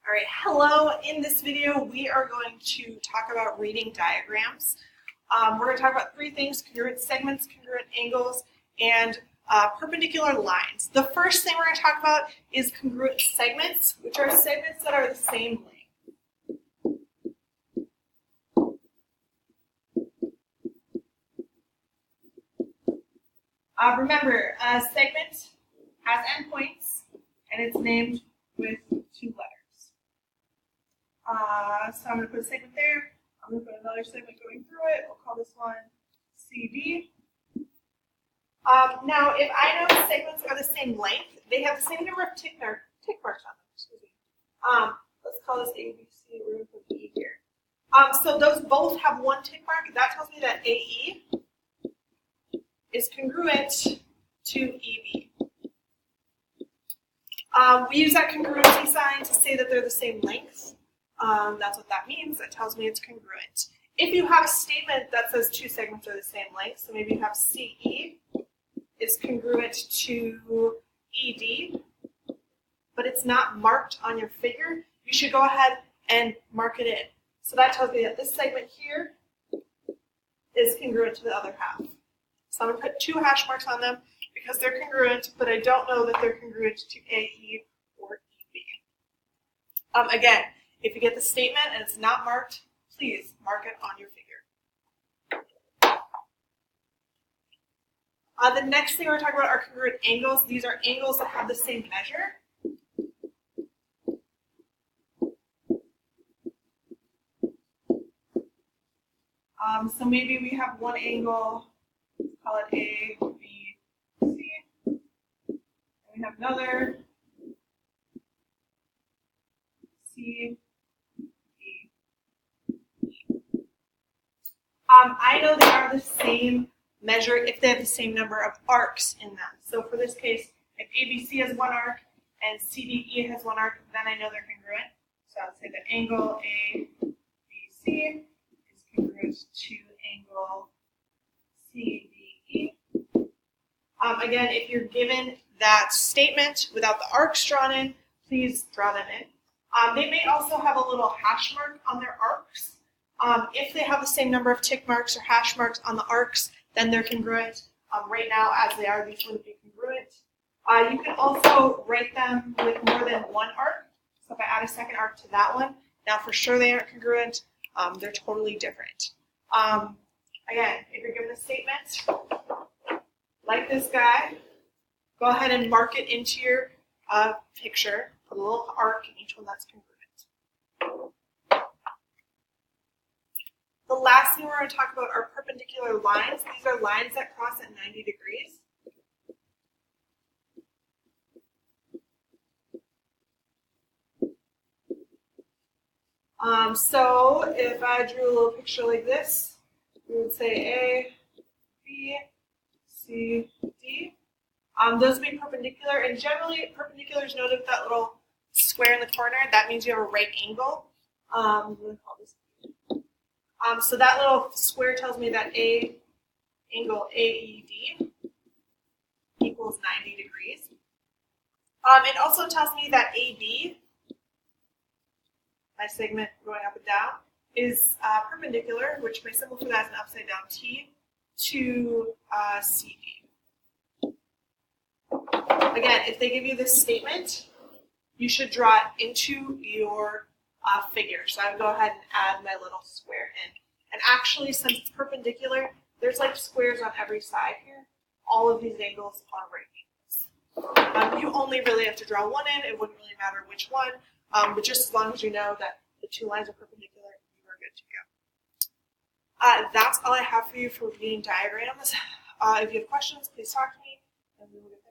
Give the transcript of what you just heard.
All right, hello. In this video, we are going to talk about reading diagrams. We're going to talk about three things: congruent segments, congruent angles, and perpendicular lines. The first thing we're going to talk about is congruent segments, which are segments that are the same length. Remember, a segment has endpoints, and it's named with two letters. So I'm going to put a segment there. I'm going to put another segment going through it. We'll call this one CD. Now, if I know segments are the same length, they have the same number of tick marks on them. Excuse me. Let's call this A, B, C. We're going to put E here. So those both have one tick mark. That tells me that AE is congruent to EB. We use that congruency sign to say that they're the same length. That's what that means. That tells me it's congruent. If you have a statement that says two segments are the same length, so maybe you have CE is congruent to ED, but it's not marked on your figure, you should go ahead and mark it in. So that tells me that this segment here is congruent to the other half. So I'm going to put two hash marks on them because they're congruent, but I don't know that they're congruent to AE or EB. Again, if you get the statement and it's not marked, please mark it on your figure. The next thing we're talking about are congruent angles. These are angles that have the same measure. So maybe we have one angle, let's call it A, B, C, and we have another C, D, E. I know they are the same measure if they have the same number of arcs in them. So for this case, if ABC has one arc and CDE has one arc, then I know they're congruent. So I'll say that angle ABC is congruent to angle CDE. Again, if you're given that statement without the arcs drawn in, please draw them in. They may also have a little hash mark on their arcs. If they have the same number of tick marks or hash marks on the arcs, then they're congruent. Right now, as they are, these wouldn't be congruent. You can also write them with more than one arc. So if I add a second arc to that one, now for sure they aren't congruent. They're totally different. Again, if you're given a statement like this guy, go ahead and mark it into your picture. Put a little arc in each one that's congruent. The last thing we're going to talk about are perpendicular lines. These are lines that cross at 90 degrees. So if I drew a little picture like this, we would say A, B, C, D. Those would be perpendicular, and generally perpendicular is noted with that little square in the corner. That means you have a right angle. I'm going to call this B. So that little square tells me that angle AED equals 90 degrees. It also tells me that AB, my segment going up and down, is perpendicular, which my symbol for that is an upside down T, to CD. Again, if they give you this statement, you should draw it into your figure. So I would go ahead and add my little square in. And actually, since it's perpendicular, there's like squares on every side here. All of these angles are right angles. You only really have to draw one in. It wouldn't really matter which one. But just as long as you know that the two lines are perpendicular, you are good to go. That's all I have for you for reading diagrams. If you have questions, please talk to me, and we will get